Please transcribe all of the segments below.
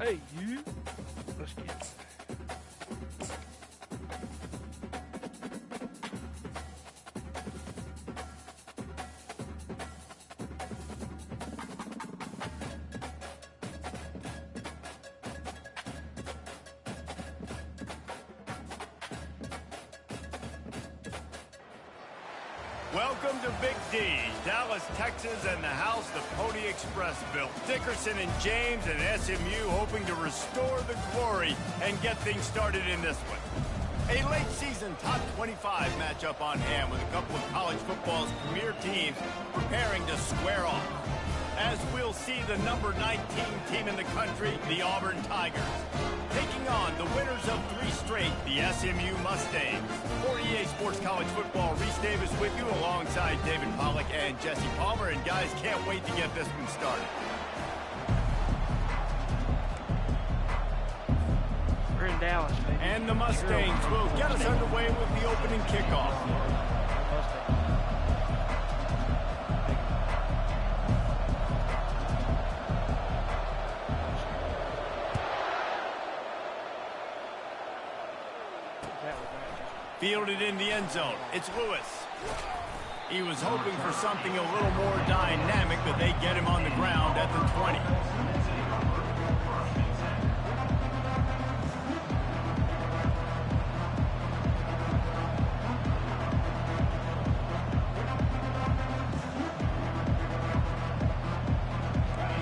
Hey, you. Let's get it. Welcome to Big D, Dallas, Texas, and the house the Pony Express built. Dickerson and James and SMU hoping to restore the glory and get things started in this one. A late season top 25 matchup on hand with a couple of college football's premier teams preparing to square off. As we'll see the number 19 team in the country, the Auburn Tigers, taking on the winners of 3 straight, the SMU Mustangs. For EA Sports College Football, Reese Davis with you alongside David Pollack and Jesse Palmer. And guys, can't wait to get this one started. We're in Dallas, baby. And the Mustangs will get us underway with the opening kickoff. Fielded in the end zone. It's Lewis. He was hoping for something a little more dynamic, but they get him on the ground at the 20.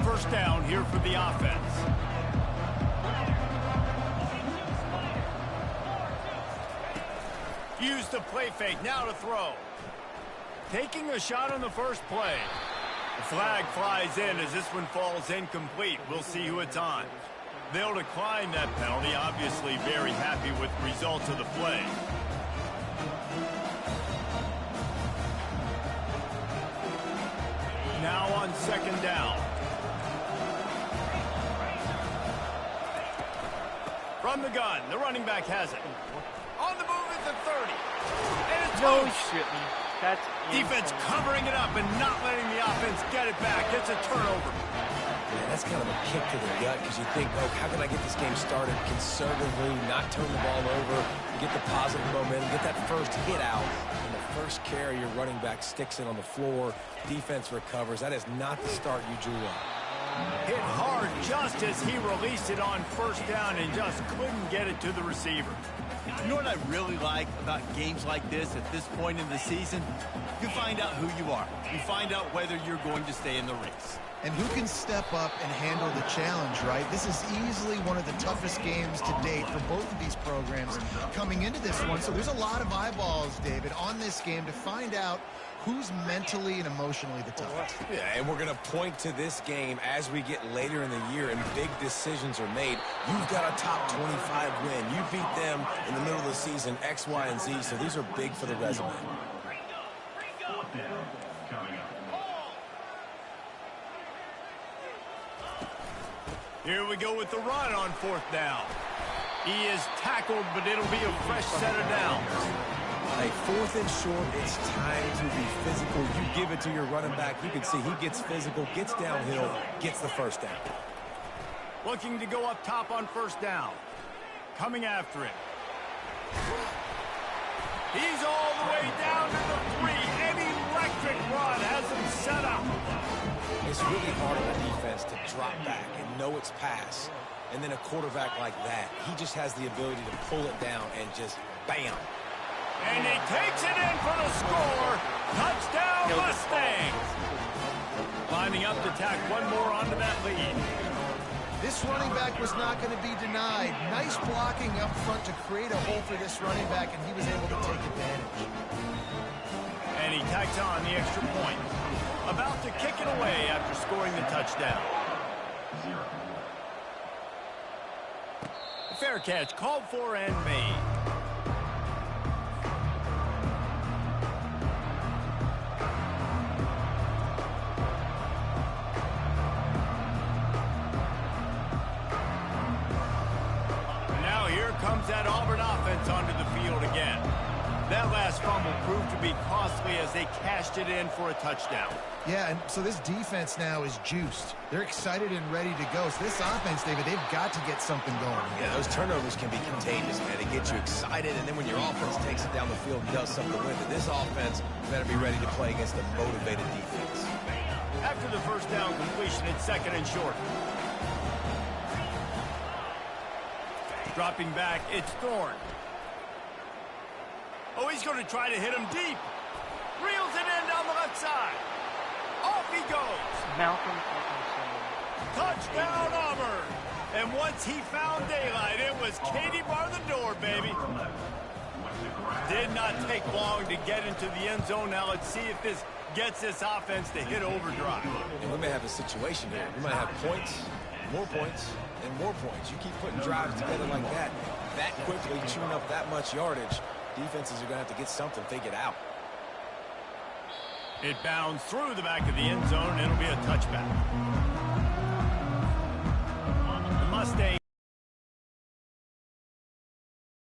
First down here for the offense. Use the play fake, now to throw. Taking a shot on the first play. The flag flies in as this one falls incomplete. We'll see who it's on. They'll decline that penalty, obviously very happy with the results of the play. Now on second down. From the gun, the running back has it. On the move at the 30. And it's No loose. shit, man. That's Defense insane. covering it up and not letting the offense get it back. It's a turnover. Yeah, that's kind of a kick to the gut because you think, oh, how can I get this game started conservatively, not turn the ball over, get the positive momentum, get that first hit out. And the first carry, your running back sticks it on the floor. Defense recovers. That is not the start you drew up. Hit hard just as he released it on first down and just couldn't get it to the receiver. You know what I really like about games like this at this point in the season? You find out who you are. You find out whether you're going to stay in the race. And who can step up and handle the challenge, right? This is easily one of the toughest games to date for both of these programs coming into this one. So there's a lot of eyeballs, David, on this game to find out who's mentally and emotionally the toughest. Yeah, and we're going to point to this game as we get later in the year and big decisions are made. You've got a top 25 win. You beat them in the middle of the season, X, Y, and Z, so these are big for the resume. Here we go with the run on fourth down. He is tackled, but it'll be a fresh set of downs. Hey, fourth and short, it's time to be physical. You give it to your running back. You can see he gets physical, gets downhill, gets the first down. Looking to go up top on first down. Coming after him. He's all the way down to the 3. An electric run has him set up. It's really hard on the defense to drop back and know it's pass. And then a quarterback like that, he just has the ability to pull it down and just bam. And he takes it in for the score. Touchdown Mustangs. Lining up to tack one more onto that lead. This running back was not going to be denied. Nice blocking up front to create a hole for this running back, and he was able to take advantage. And he tacks on the extra point. About to kick it away after scoring the touchdown. Fair catch called for and made. Now here comes that Auburn offense onto the field again. That last fumble proved to be costly as they cashed it in for a touchdown. Yeah, and so this defense now is juiced. They're excited and ready to go. So this offense, David, they've got to get something going. Yeah, those turnovers can be contagious, man. They get you excited, and then when your offense takes it down the field and does something with it, this offense better be ready to play against a motivated defense. After the first down completion, it's 2nd and short. Dropping back, it's Thorne. Oh, he's going to try to hit him deep. Reels it in down the left side. Off he goes. Malcolm. Touchdown, Auburn. And once he found daylight, it was Katie bar the door, baby. Did not take long to get into the end zone. Now let's see if this gets this offense to hit overdrive. And we may have a situation here. We might have points, and more points. You keep putting drives together like that quickly, chewing up that much yardage, defenses are going to have to get something figured out. It bounds through the back of the end zone, and it'll be a touchback. The Mustangs,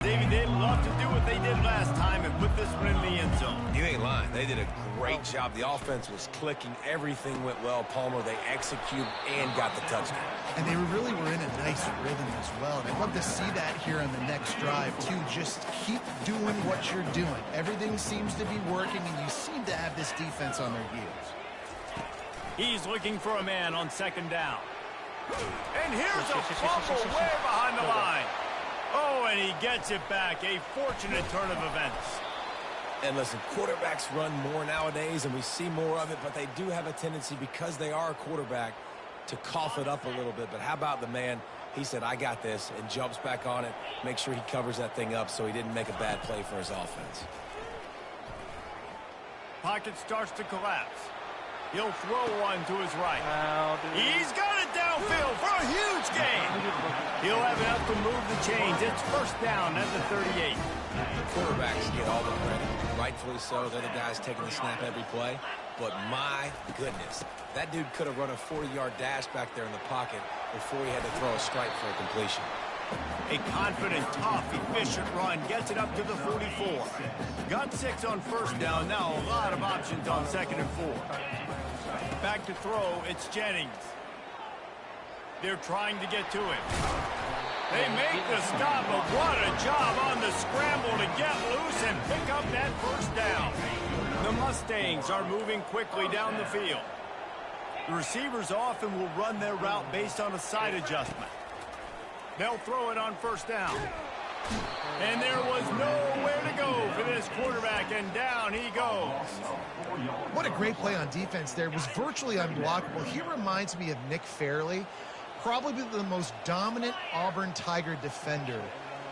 Davey, they'd love to do what they did last time and put this one in the end zone. You ain't lying. They did a great job. The offense was clicking. Everything went well. Palmer, they executed and got the touchdown. And they really were in a nice rhythm as well. And I'd love to see that here on the next drive, too. Just keep doing what you're doing. Everything seems to be working, and you seem to have this defense on their heels. He's looking for a man on 2nd down. And here's a fumble way behind the line. Oh, and he gets it back. A fortunate turn of events. And listen, quarterbacks run more nowadays, and we see more of it, but they do have a tendency, because they are a quarterback, to cough it up a little bit. But how about the man? He said, I got this, and jumps back on it, make sure he covers that thing up so he didn't make a bad play for his offense. Pocket starts to collapse. He'll throw one to his right. Wow, He's got it downfield for a huge gain. He'll have enough to move the chains. It's 1st down at the 38. Quarterbacks get all the credit, rightfully so. They're the guys taking the snap every play. But my goodness, that dude could have run a 40-yard dash back there in the pocket before he had to throw a strike for a completion. A confident, tough, efficient run gets it up to the 44. Got 6 on 1st down. Now a lot of options on 2nd and 4. Back to throw, it's Jennings. They're trying to get to him. They make the stop, but what a job on the scramble to get loose and pick up that 1st down. The Mustangs are moving quickly down the field. The receivers often will run their route based on a side adjustment. They'll throw it on 1st down. And there was nowhere to go for this quarterback, and down he goes. What a great play on defense there. It was virtually unblockable. He reminds me of Nick Fairley, probably the most dominant Auburn Tiger defender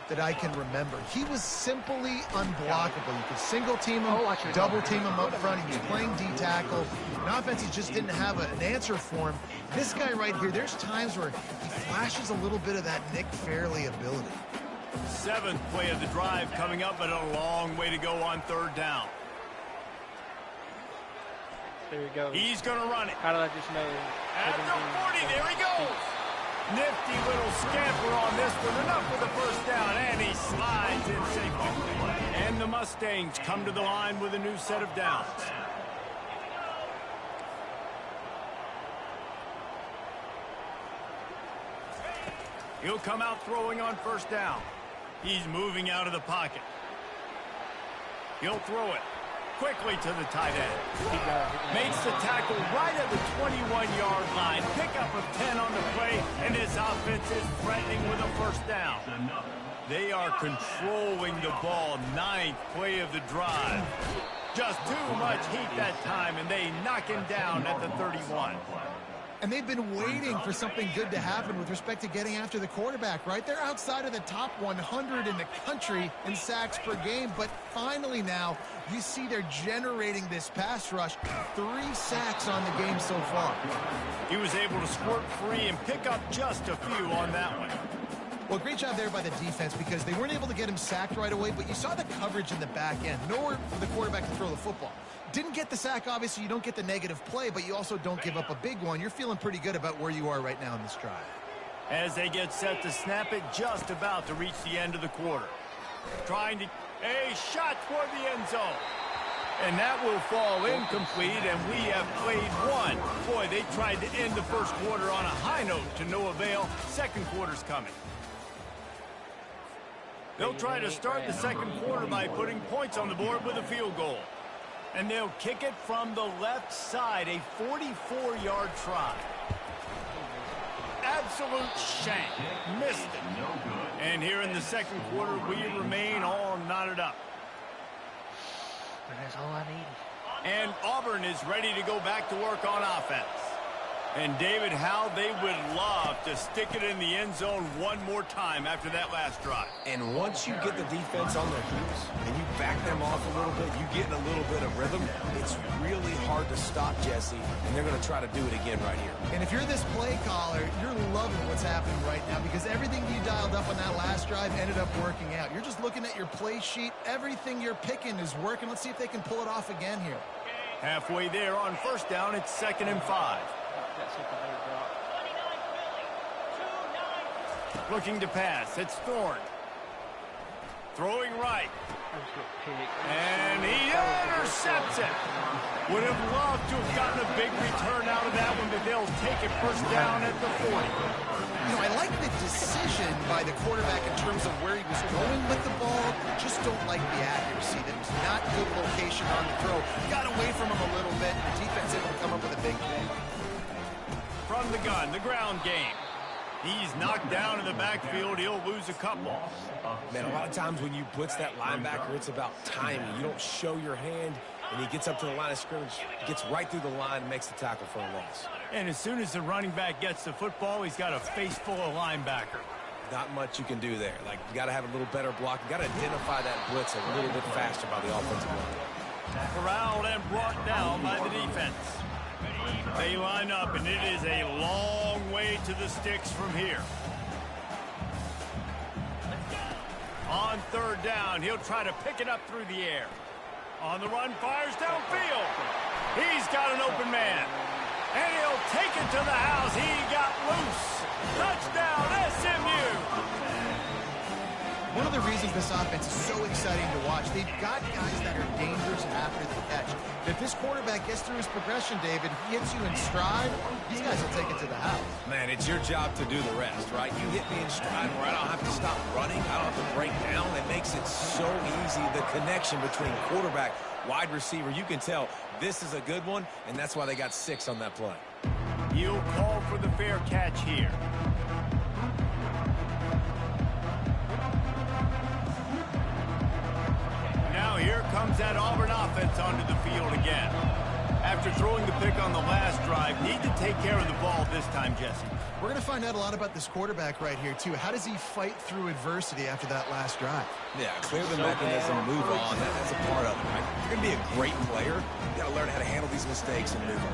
that I can remember. He was simply unblockable. You could single team him, double team him up front. He was playing D-tackle. And offenses just didn't have an answer for him. This guy right here, there's times where he flashes a little bit of that Nick Fairley ability. 7th play of the drive coming up, but a long way to go on 3rd down. There he goes. He's going to run it. How did I just know? At the 40, there he goes. Nifty little scamper on this one. Enough with the 1st down, and he slides in safely. And the Mustangs come to the line with a new set of downs. He'll come out throwing on 1st down. He's moving out of the pocket. He'll throw it quickly to the tight end. Makes the tackle right at the 21-yard line. Pickup of 10 on the play, and his offense is threatening with a 1st down. They are controlling the ball. 9th play of the drive. Just too much heat that time, and they knock him down at the 31. And they've been waiting for something good to happen with respect to getting after the quarterback, right? They're outside of the top 100 in the country in sacks per game, but finally now you see they're generating this pass rush. 3 sacks on the game so far. He was able to squirt free and pick up just a few on that one. Well, great job there by the defense because they weren't able to get him sacked right away, but you saw the coverage in the back end. Nowhere for the quarterback to throw the football. Didn't get the sack, obviously. You don't get the negative play, but you also don't give up a big one. You're feeling pretty good about where you are right now in this drive. As they get set to snap it, just about to reach the end of the quarter. Trying to A shot toward the end zone. And that will fall incomplete, and we have played one. Boy, they tried to end the first quarter on a high note to no avail. Second quarter's coming. They'll try to start the second quarter by putting points on the board with a field goal. And they'll kick it from the left side, a 44-yard try. Absolute shank. Missed it. And here in the second quarter, we remain all knotted up. That's all I needed. And Auburn is ready to go back to work on offense. And David, how they would love to stick it in the end zone one more time after that last drive. And once you get the defense on their heels and you back them off a little bit, you get in a little bit of rhythm, it's really hard to stop Jesse, and they're going to try to do it again right here. And if you're this play caller, you're loving what's happening right now because everything you dialed up on that last drive ended up working out. You're just looking at your play sheet. Everything you're picking is working. Let's see if they can pull it off again here. Halfway there on first down, it's 2nd and 5. Looking to pass. It's Thorne. Throwing right. And he intercepts it. Would have loved to have gotten a big return out of that one, but they'll take it first down at the 40. You know, I like the decision by the quarterback in terms of where he was going with the ball. Just don't like the accuracy. That was not good location on the throw. Got away from him a little bit. The defense able to come up with a big play. From the gun, the ground game. He's knocked down in the backfield. He'll lose a couple. Man, a lot of times when you blitz that linebacker, it's about timing. You don't show your hand, and he gets up to the line of scrimmage, gets right through the line, and makes the tackle for a loss. And as soon as the running back gets the football, he's got a face full of linebacker. Not much you can do there. Like, you got to have a little better block. You got to identify that blitz a little bit faster by the offensive line. Corralled and brought down by the defense. They line up, and it is a long way to the sticks from here. On third down, he'll try to pick it up through the air. On the run, fires downfield. He's got an open man. And he'll take it to the house. He got loose. Touchdown, SMU. One of the reasons this offense is so exciting to watch, they've got guys that are dangerous after the catch. If this quarterback gets through his progression, David, he hits you in stride, these guys will take it to the house. Man, it's your job to do the rest, right? You hit me in stride where I don't have to stop running. I don't have to break down. It makes it so easy. The connection between quarterback, wide receiver, you can tell this is a good one, and that's why they got 6 on that play. He'll call for the fair catch here. Now here comes that Auburn offense onto the field again. After throwing the pick on the last drive, need to take care of the ball this time, Jesse. We're going to find out a lot about this quarterback right here, too. How does he fight through adversity after that last drive? Yeah, clear the mechanism, move on. That's a part of it, right? If you're going to be a great player, you got to learn how to handle these mistakes and move on.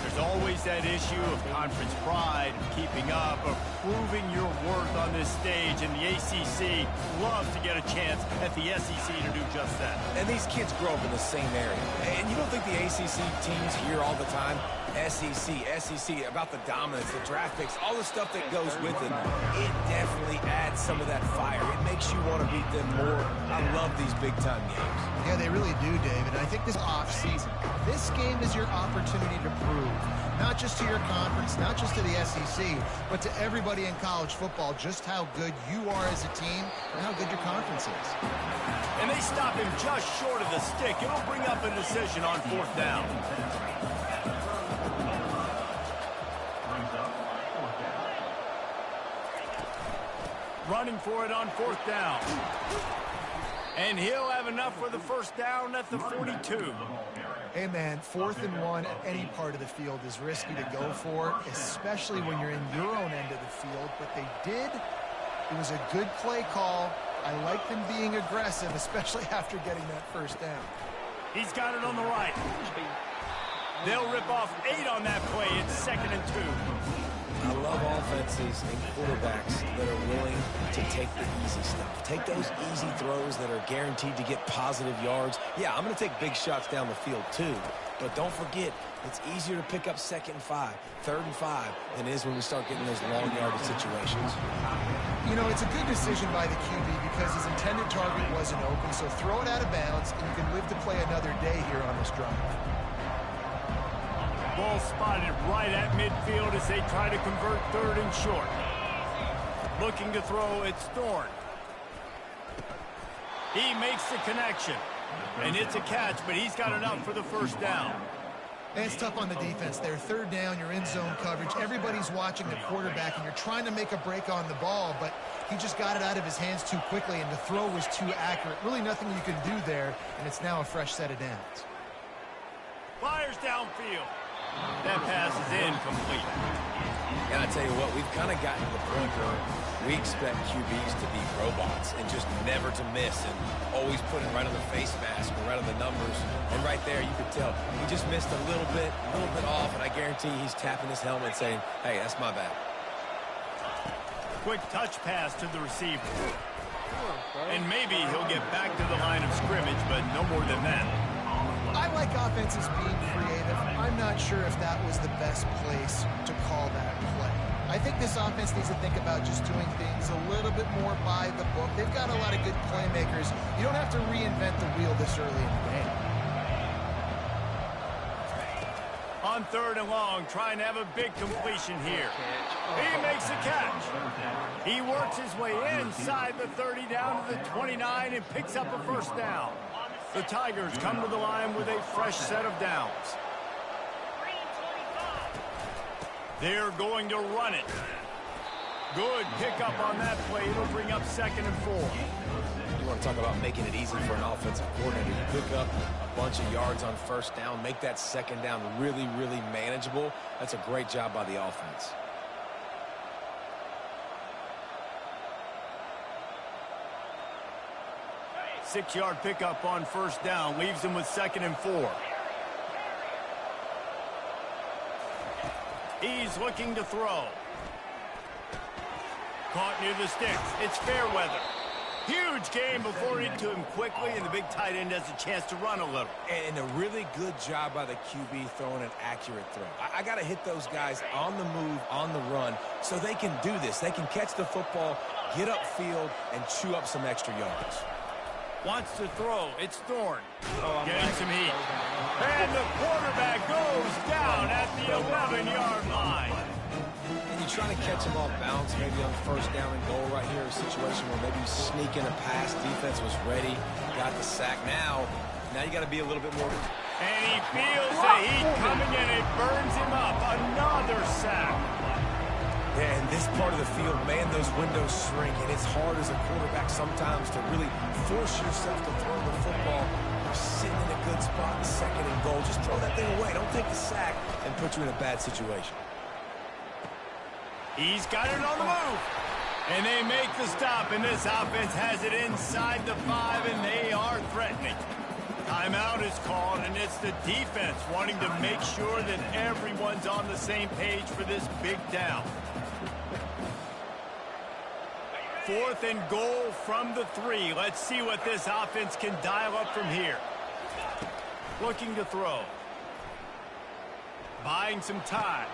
There's always that issue of conference pride, keeping up, of proving your worth on this stage, and the ACC loves to get a chance at the SEC to do just that. And these kids grow up in the same area. And you don't think the ACC teams hear all the time, SEC, about the dominance, the draft picks, all the stuff that goes with it. It definitely adds some of that fire. It makes you want to beat them more. I love these big-time games. Yeah, they really do, David. I think this offseason, this game is your opportunity to prove, not just to your conference, not just to the SEC, but to everybody in college football, just how good you are as a team and how good your conference is. And they stop him just short of the stick. It'll bring up a decision on fourth down. Running for it on fourth down. And he'll have enough for the first down at the 42. Hey, man, 4th and 1 at any part of the field is risky to go for, especially when you're in your own end of the field. But they did. It was a good play call. I like them being aggressive, especially after getting that first down. He's got it on the right. They'll rip off 8 on that play. It's 2nd and 2. I love offenses and quarterbacks that are willing to take the easy stuff. Take those easy throws that are guaranteed to get positive yards. Yeah, I'm going to take big shots down the field too. But don't forget, it's easier to pick up 2nd and 5, 3rd and 5 than it is when we start getting those long yardage situations. You know, it's a good decision by the QB because his intended target wasn't open, so throw it out of bounds, and you can live to play another day here on this drive. Ball spotted right at midfield as they try to convert third and short. Looking to throw, it's Thorne. He makes the connection, and it's a catch, but he's got enough for the first down. And it's tough on the defense there. Third down, you're in zone coverage. Everybody's watching the quarterback, and you're trying to make a break on the ball, but he just got it out of his hands too quickly, and the throw was too accurate. Really nothing you can do there, and it's now a fresh set of downs. Fires downfield. That pass is incomplete. And I tell you what, we've kind of gotten to the point where we expect QBs to be robots and just never to miss and always put it right on the face mask or right on the numbers. And right there, you could tell he just missed a little bit off, and I guarantee he's tapping his helmet saying, hey, that's my bad. Quick touch pass to the receiver. And maybe he'll get back to the line of scrimmage, but no more than that. I like offenses being creative. I'm not sure if that was the best place to call that play. I think this offense needs to think about just doing things a little bit more by the book. They've got a lot of good playmakers. You don't have to reinvent the wheel this early in the game. On third and long, trying to have a big completion here. He makes a catch. He works his way inside the 30 down to the 29 and picks up a first down. The Tigers come to the line with a fresh set of downs. They're going to run it. Good pickup on that play. It'll bring up 2nd and 4. You want to talk about making it easy for an offensive coordinator. You pick up a bunch of yards on first down, make that second down really, really manageable. That's a great job by the offense. Six-yard pickup on first down. Leaves him with 2nd and 4. He's looking to throw. Caught near the sticks. It's Fairweather. Huge gain before he to him quickly, and the big tight end has a chance to run a little. And a really good job by the QB throwing an accurate throw. I got to hit those guys on the move, on the run, so they can do this. They can catch the football, get upfield, and chew up some extra yards. Wants to throw. It's Thorne. Getting some heat. And the quarterback goes down at the 11-yard line. And you try to catch him off balance, maybe on first down and goal right here, a situation where maybe you sneak in a pass, defense was ready, got the sack. Now you got to be a little bit more. And he feels the heat coming in. It burns him up. Another sack. Yeah, in this part of the field, man, those windows shrink, and it's hard as a quarterback sometimes to really force yourself to throw the football. You're sitting in a good spot, 2nd and goal. Just throw that thing away. Don't take the sack and put you in a bad situation. He's got it on the move. And they make the stop, and this offense has it inside the 5, and they are threatening. Timeout is called, and it's the defense wanting to make sure that everyone's on the same page for this big down. 4th and goal from the 3. Let's see what this offense can dial up from here. Looking to throw. Buying some time.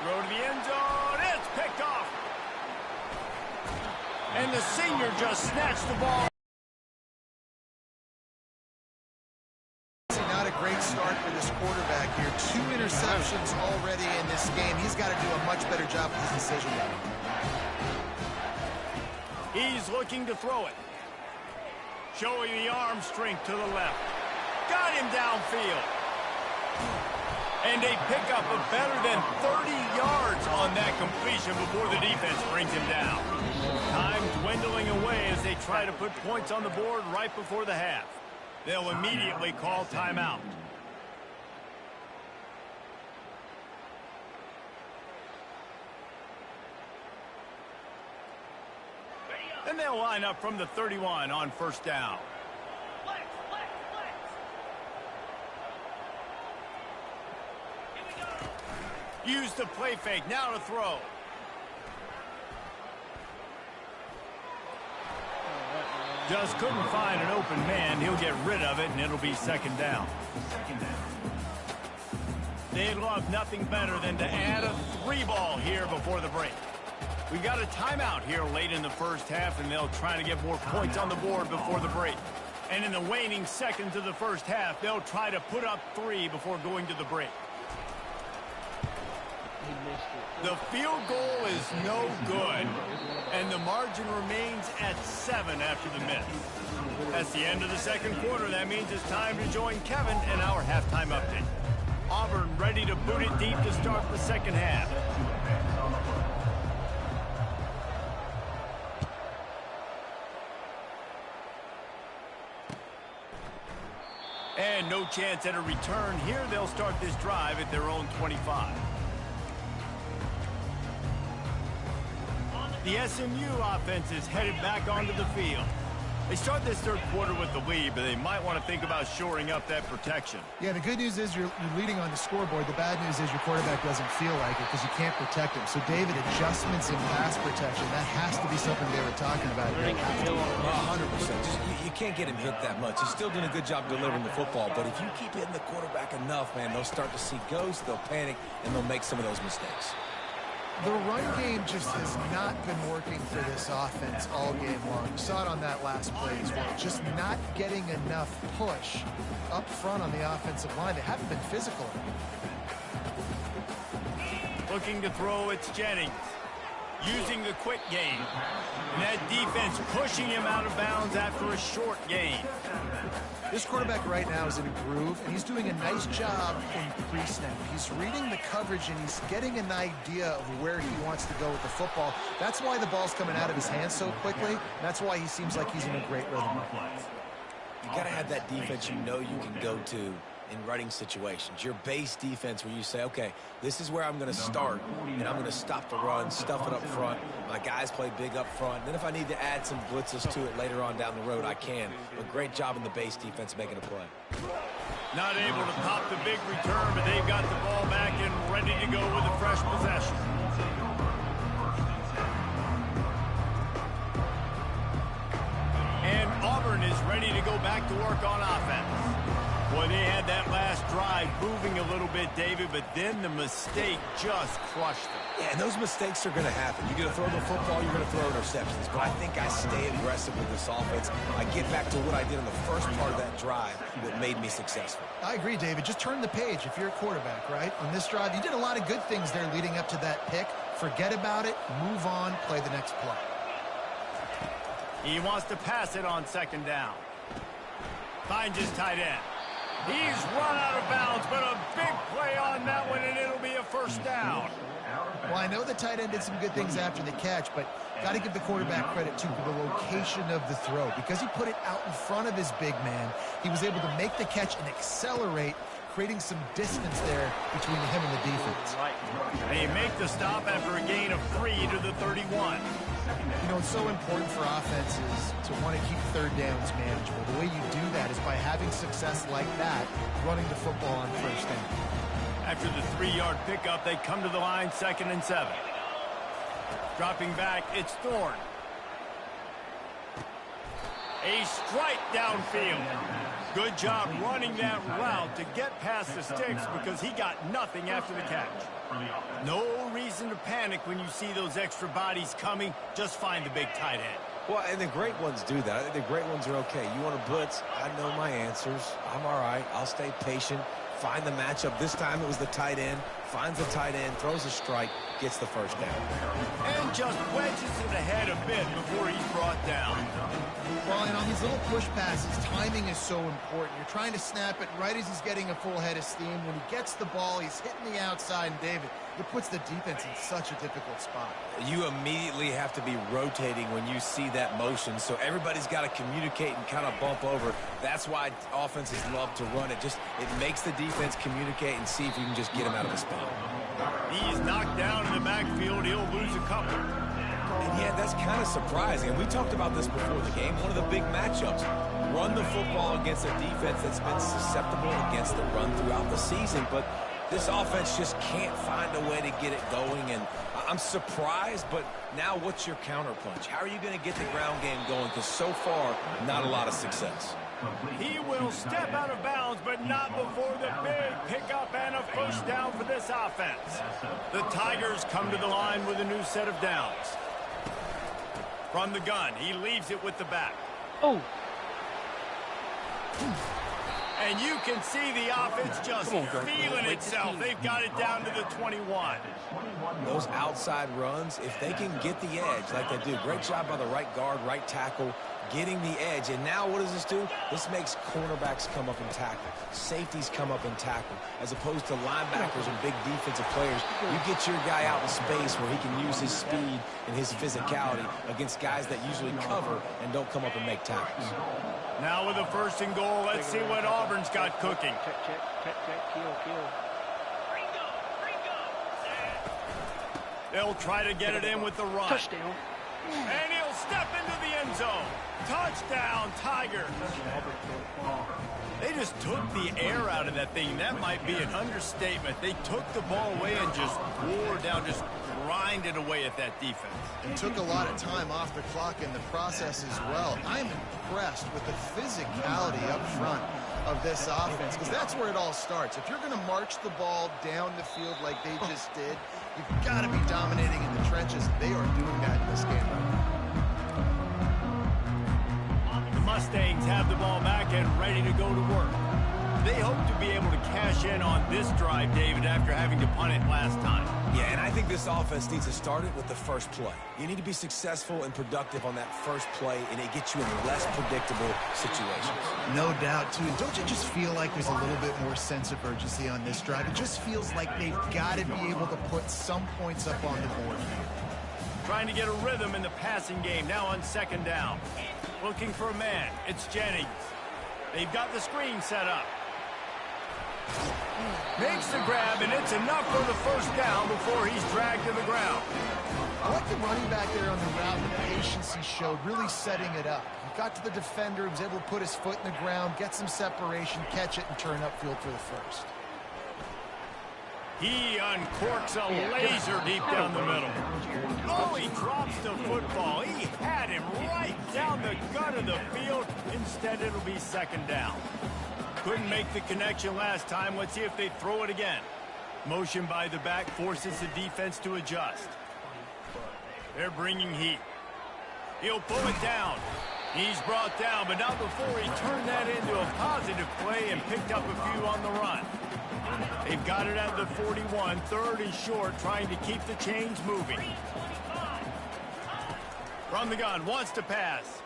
Throw to the end zone. It's picked off. And the senior just snatched the ball. Not a great start for this quarterback here. 2 interceptions already in this game. He's got to do a much better job with his decision making. He's looking to throw it. Showing the arm strength to the left. Got him downfield. And they pick up a better than 30 yards on that completion before the defense brings him down. Time dwindling away as they try to put points on the board right before the half. They'll immediately call timeout. And they'll line up from the 31 on first down. Use the play fake. Now to throw. Just couldn't find an open man. He'll get rid of it, and it'll be 2nd down. They'd love nothing better than to add a 3 ball here before the break. We got a timeout here late in the first half, and they'll try to get more points on the board before the break. And in the waning seconds of the first half, they'll try to put up 3 before going to the break. The field goal is no good, and the margin remains at 7 after the miss. That's the end of the second quarter. That means it's time to join Kevin in our halftime update. Auburn ready to boot it deep to start the second half. And no chance at a return here. They'll start this drive at their own 25. The SMU offense is headed back onto the field. They start this third quarter with the lead, but they might want to think about shoring up that protection. Yeah, the good news is you're leading on the scoreboard. The bad news is your quarterback doesn't feel like it because you can't protect him. So, David, adjustments in pass protection, that has to be something they were talking about. 100%. You can't get him hit that much. He's still doing a good job delivering the football, but if you keep hitting the quarterback enough, man, they'll start to see ghosts, they'll panic, and they'll make some of those mistakes. The run game just has not been working for this offense all game long. You saw it on that last play as well. Just not getting enough push up front on the offensive line. They haven't been physical. Looking to throw, it's Jennings. Using the quick game. And that defense pushing him out of bounds after a short gain. This quarterback right now is in a groove, and he's doing a nice job in pre-snap. He's reading the coverage, and he's getting an idea of where he wants to go with the football. That's why the ball's coming out of his hands so quickly. That's why he seems like he's in a great rhythm. You got to have that defense you know you can go to in running situations. Your base defense where you say, okay, this is where I'm going to start, and I'm going to stop the run, stuff it up front. My guys play big up front. Then if I need to add some blitzes to it later on down the road, I can. But great job in the base defense making a play. Not able to pop the big return, but they've got the ball back and ready to go with a fresh possession. And Auburn is ready to go back to work on offense. Boy, they had that last drive moving a little bit, David, but then the mistake just crushed them. Yeah, and those mistakes are going to happen. You're going to throw the football, you're going to throw interceptions. But I think I stay aggressive with this offense. I get back to what I did in the first part of that drive that made me successful. I agree, David. Just turn the page if you're a quarterback, right? On this drive, you did a lot of good things there leading up to that pick. Forget about it, move on, play the next play. He wants to pass it on second down. Finds his tight end. He's run out of bounds, but a big play on that one, and it'll be a first down. Well, I know the tight end did some good things after the catch, but got to give the quarterback credit, too, for the location of the throw. Because he put it out in front of his big man, he was able to make the catch and accelerate, creating some distance there between him and the defense. They make the stop after a gain of 3 to the 31. You know, it's so important for offenses to want to keep third downs manageable. The way you do that is by having success like that, running the football on first down. After the 3-yard pickup, they come to the line, 2nd and 7. Dropping back, it's Thorne. A strike downfield. Good job running that route to get past the sticks because he got nothing after the catch. No reason to panic when you see those extra bodies coming. Just find the big tight end. Well, and the great ones do that. I think the great ones are okay. You want to blitz? I know my answers. I'm all right. I'll stay patient. Find the matchup. This time it was the tight end. Finds the tight end, throws a strike, gets the first down. And just wedges it ahead a bit before he's brought down. Well, and on these little push passes, timing is so important. You're trying to snap it right as he's getting a full head of steam. When he gets the ball, he's hitting the outside, and David, it puts the defense in such a difficult spot. You immediately have to be rotating when you see that motion, so everybody's got to communicate and kind of bump over. That's why offenses love to run it. It makes the defense communicate and see if you can just get him out of the spot. He's knocked down in the backfield. He'll lose a couple. And yeah, that's kind of surprising. We talked about this before the game. One of the big matchups. Run the football against a defense that's been susceptible against the run throughout the season. But this offense just can't find a way to get it going. And I'm surprised, but now what's your counterpunch? How are you going to get the ground game going? Because so far, not a lot of success. He will step out of bounds, but not before the big pickup and a a first down for this offense. The Tigers come to the line with a new set of downs. From the gun, he leaves it with the back. Oh. And you can see the offense just feeling itself. They've got it down to the 21. Those outside runs, if they can get the edge like they do, great job by the right guard, right tackle, getting the edge. And now what does this do? This makes cornerbacks come up and tackle. Safeties come up and tackle. As opposed to linebackers and big defensive players, you get your guy out in space where he can use his speed and his physicality against guys that usually cover and don't come up and make tackles. Now with a first and goal, let's see what Auburn's got cooking. Check, kill. They'll try to get it in with the run. Touchdown. And he'll step into the end zone. Touchdown, Tigers. They just took the air out of that thing. That might be an understatement. They took the ball away and just wore down, just grinded away at that defense. And took a lot of time off the clock in the process as well. I'm impressed with the physicality up front of this offense, because that's where it all starts. If you're going to march the ball down the field like they just did, you've got to be dominating in the trenches. They are doing that in this game right now. The Mustangs have the ball back and ready to go to work. They hope to be able to cash in on this drive, David, after having to punt it last time. Yeah, and I think this offense needs to start it with the first play. You need to be successful and productive on that first play, and it gets you in less predictable situations. No doubt, too. Don't you just feel like there's a little bit more sense of urgency on this drive? It just feels like they've got to be able to put some points up on the board. Trying to get a rhythm in the passing game, now on second down. Looking for a man. It's Jennings. They've got the screen set up. Makes the grab, and it's enough for the first down before he's dragged to the ground. I like the running back there on the route, the patience he showed, really setting it up. He got to the defender, he was able to put his foot in the ground, get some separation, catch it, and turn upfield for the first. He uncorks a laser deep down the middle. Oh, he drops the football. He had him right down the gut of the field. Instead, it'll be second down. Couldn't make the connection last time. Let's see if they throw it again. Motion by the back forces the defense to adjust. They're bringing heat. He'll pull it down. He's brought down, but not before he turned that into a positive play and picked up a few on the run. They've got it at the 41, third and short, trying to keep the chains moving. From the gun, wants to pass.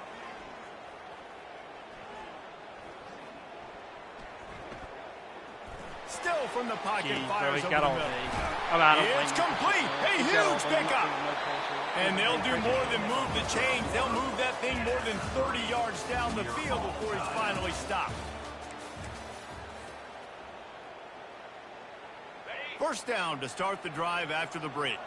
Still from the pocket, fires over the middle. It's complete. A huge pickup. And they'll do more than move the chains. They'll move that thing more than 30 yards down the field before he's finally stopped. First down to start the drive after the break.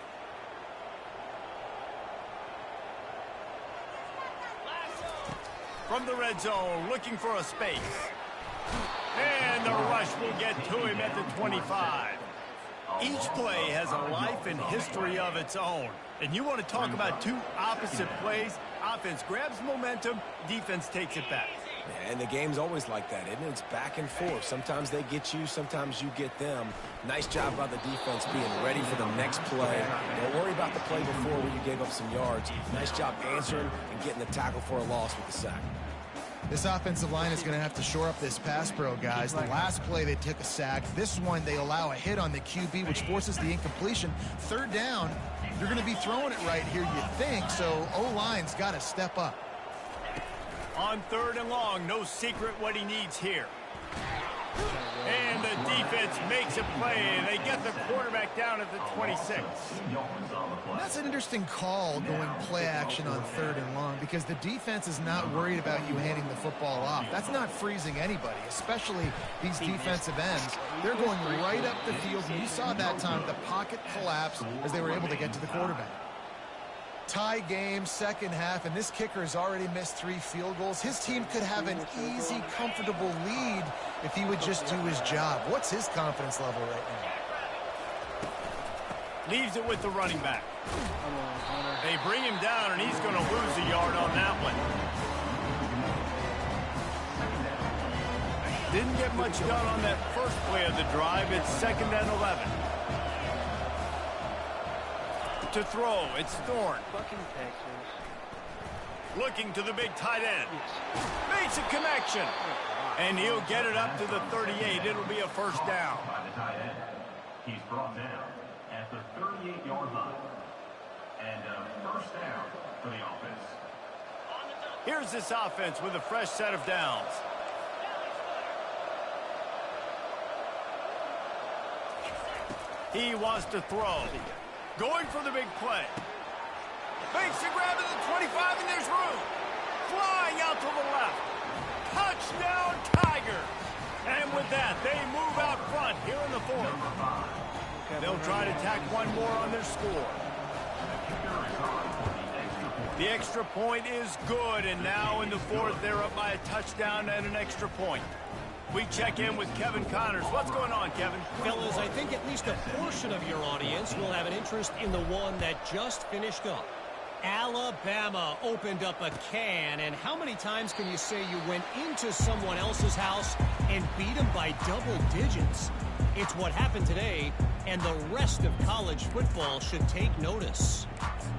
From the red zone, looking for a space. And the rush will get to him at the 25. Each play has a life and history of its own. And you want to talk about two opposite plays. Offense grabs momentum, defense takes it back. And the game's always like that, isn't it? It's back and forth. Sometimes they get you, sometimes you get them. Nice job by the defense being ready for the next play. Don't worry about the play before where you gave up some yards. Nice job answering and getting the tackle for a loss with the sack. This offensive line is going to have to shore up this pass pro, guys. The last play they took a sack. This one they allow a hit on the QB, which forces the incompletion. Third down, you're going to be throwing it right here, you think. So O-line's got to step up. On third and long, no secret what he needs here. And the defense makes a play, and they get the quarterback down at the 26. That's an interesting call going play action on third and long, because the defense is not worried about you handing the football off. That's not freezing anybody, especially these defensive ends. They're going right up the field, and you saw that time the pocket collapse as they were able to get to the quarterback. Tie game, second half, and this kicker has already missed 3 field goals. His team could have an easy, comfortable lead if he would just do his job. What's his confidence level right now? Leaves it with the running back. They bring him down, and he's going to lose a yard on that one. Didn't get much done on that first play of the drive. It's 2nd and 11. To throw, it's Thorne. Fucking Texas. Looking to the big tight end. Makes a connection. And he'll get it up to the 38. It'll be a first down. By the tight end. He's brought down at the 38-yard line. And first down for the offense. Here's this offense with a fresh set of downs. He wants to throw. Going for the big play. Makes the grab at the 25, and there's room. Flying out to the left. Touchdown, Tiger. And with that, they move out front here in the 4th. They'll try to tack one more on their score. The extra point is good, and now in the 4th, they're up by a touchdown and an extra point. We check in with Kevin Connors. What's going on, Kevin? Fellas, I think at least a portion of your audience will have an interest in the one that just finished up. Alabama opened up a can, and how many times can you say you went into someone else's house and beat them by double digits? It's what happened today, and the rest of college football should take notice.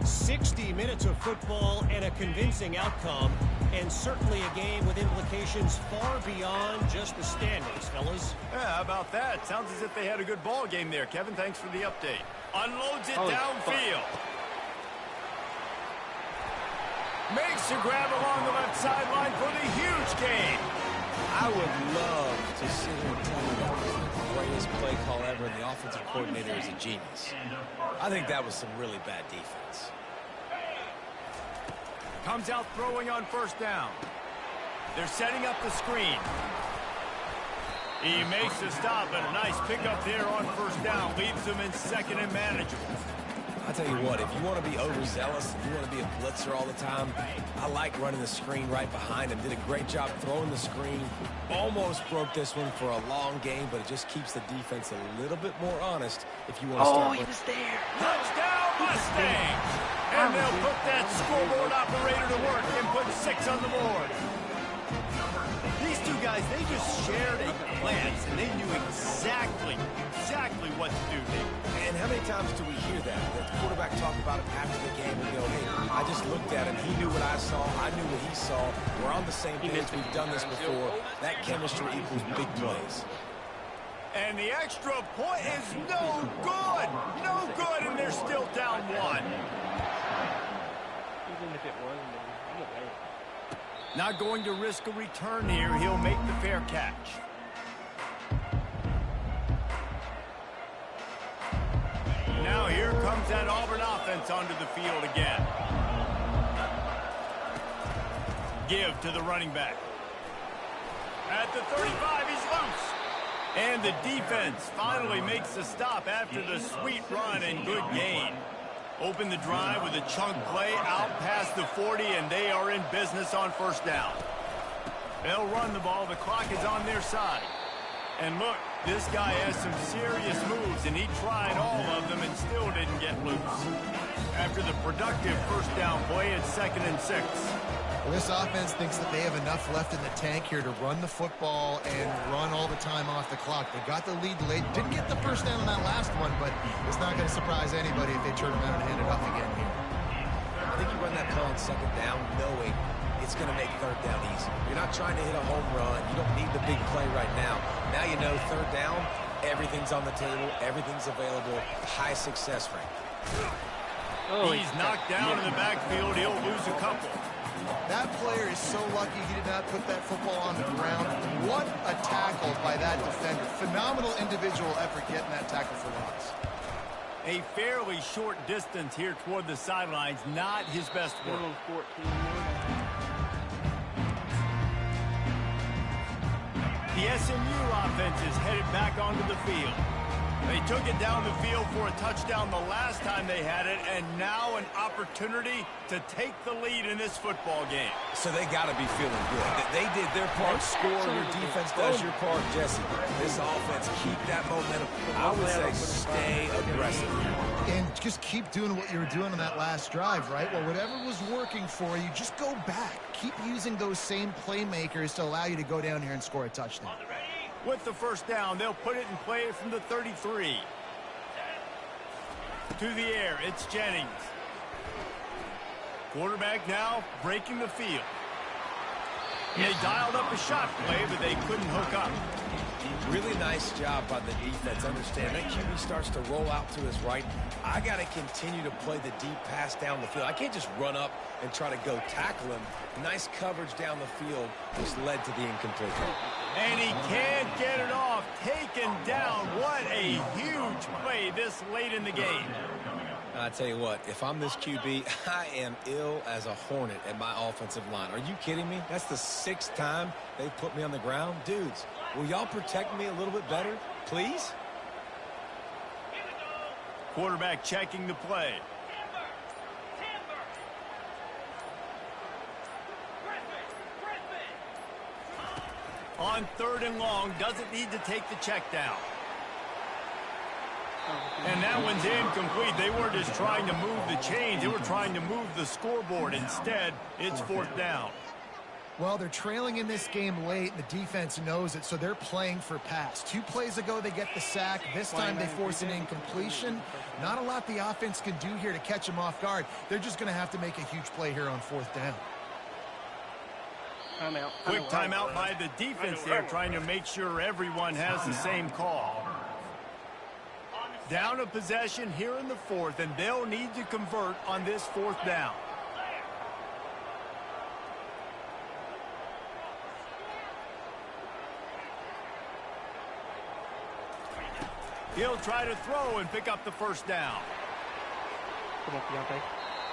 60 minutes of football and a convincing outcome, and certainly a game with implications far beyond just the standings, fellas. Yeah, how about that? Sounds as if they had a good ball game there. Kevin, thanks for the update. Unloads it downfield. Makes a grab along the left sideline for the huge gain. I would love to sit here and tell you that was the greatest play call ever, and the offensive coordinator is a genius. I think that was some really bad defense. Comes out throwing on first down. They're setting up the screen. He makes the stop, and a nice pickup there on first down. Leaves them in 2nd and manageable. I'll tell you what, if you want to be overzealous, if you want to be a blitzer all the time, I like running the screen right behind him. Did a great job throwing the screen. Almost broke this one for a long game, but it just keeps the defense a little bit more honest if you want to start. Oh, he was there. Touchdown, Mustangs! And they'll put that scoreboard operator to work and put 6 on the board. These two guys, they just shared a glance, and they knew exactly what to do. And how many times do we hear that? The quarterback talk about it after the game and go, hey, I just looked at him. He knew what I saw. I knew what he saw. We're on the same page. We've done this before. That chemistry equals big plays. And the extra point is no good. No good, and they're still down 1. Even if it wasn't, I'm away. Not going to risk a return here. He'll make the fair catch. Now here comes that Auburn offense onto the field again. Give to the running back. At the 35, he's loose. And the defense finally makes the stop after the sweet run and good gain. Open the drive with a chunk play out past the 40, and they are in business on first down. They'll run the ball. The clock is on their side. And look, this guy has some serious moves, and he tried all of them and still didn't get loose. After the productive first down play, it's 2nd and 6. Well, this offense thinks that they have enough left in the tank here to run the football and run all the time off the clock. They got the lead late. Didn't get the first down on that last one, but it's not going to surprise anybody if they turn around and hand it off again here. I think you run that play on 2nd down knowing it's going to make 3rd down easy. You're not trying to hit a home run. You don't need the big play right now. Now you know 3rd down, everything's on the table, everything's available, high success rate. Oh, he's knocked down in the backfield. He'll lose a couple. That player is so lucky he did not put that football on the ground. What a tackle by that defender. Phenomenal individual effort getting that tackle for loss. A fairly short distance here toward the sidelines. Not his best work. 14 The SMU offense is headed back onto the field. They took it down the field for a touchdown the last time they had it, and now an opportunity to take the lead in this football game. So they got to be feeling good. They did their part, score, your defense does your part, Jesse. This offense, keep that momentum. I would say stay aggressive. And just keep doing what you were doing on that last drive, right? Well, whatever was working for you, just go back. Keep using those same playmakers to allow you to go down here and score a touchdown. With the first down, they'll put it in play from the 33. To the air, it's Jennings. Quarterback now breaking the field. They dialed up a shot play, but they couldn't hook up. Really nice job by the defense. Understand that QB starts to roll out to his right. I got to continue to play the deep pass down the field. I can't just run up and try to go tackle him. Nice coverage down the field, which led to the incompletion. And he can't get it off. Taken down. What a huge play this late in the game. I tell you what, if I'm this QB, I am ill as a hornet at my offensive line. Are you kidding me? That's the 6th time they've put me on the ground. Dudes, will y'all protect me a little bit better, please? Quarterback checking the play. On 3rd and long, doesn't need to take the check down. And that one's incomplete. They weren't just trying to move the chains. They were trying to move the scoreboard. Instead, it's 4th down. Well, they're trailing in this game late, and the defense knows it, so they're playing for pass. 2 plays ago, they get the sack. This time, they force an incompletion. Not a lot the offense can do here to catch them off guard. They're just going to have to make a huge play here on 4th down. Timeout. Quick timeout by the defense there, trying to make sure everyone has the same call. Down a possession here in the 4th, and they'll need to convert on this 4th down. He'll try to throw and pick up the first down. Come on, Deontay.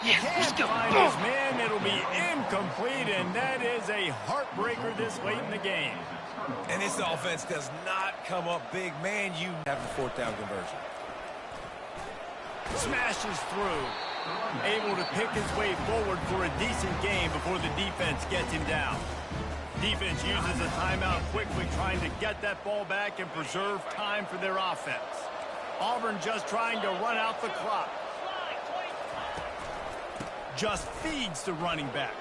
Can't find his man. It'll be incomplete, and that is a heartbreaker this late in the game. And this offense does not come up big. Man, you have the 4th down conversion. Smashes through. Able to pick his way forward for a decent game before the defense gets him down. Defense uses a timeout quickly, trying to get that ball back and preserve time for their offense. Auburn just trying to run out the clock. Just feeds the running back.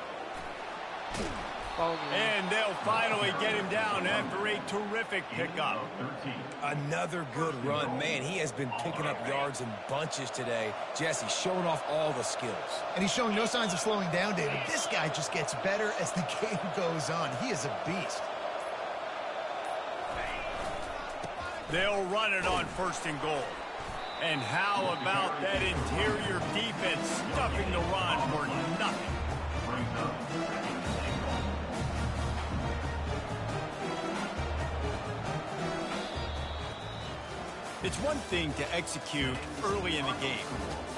And they'll finally get him down after a terrific pickup. Another good run. Man, he has been picking up yards in bunches today. Jesse showing off all the skills. And he's showing no signs of slowing down, David. This guy just gets better as the game goes on. He is a beast. They'll run it on 1st and goal. And how about that interior defense stuffing the run for nothing? It's one thing to execute early in the game.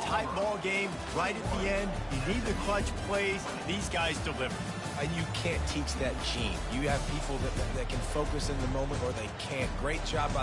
Tight ball game, right at the end. You need the clutch plays. These guys deliver. And you can't teach that gene. You have people that can focus in the moment or they can't. Great job by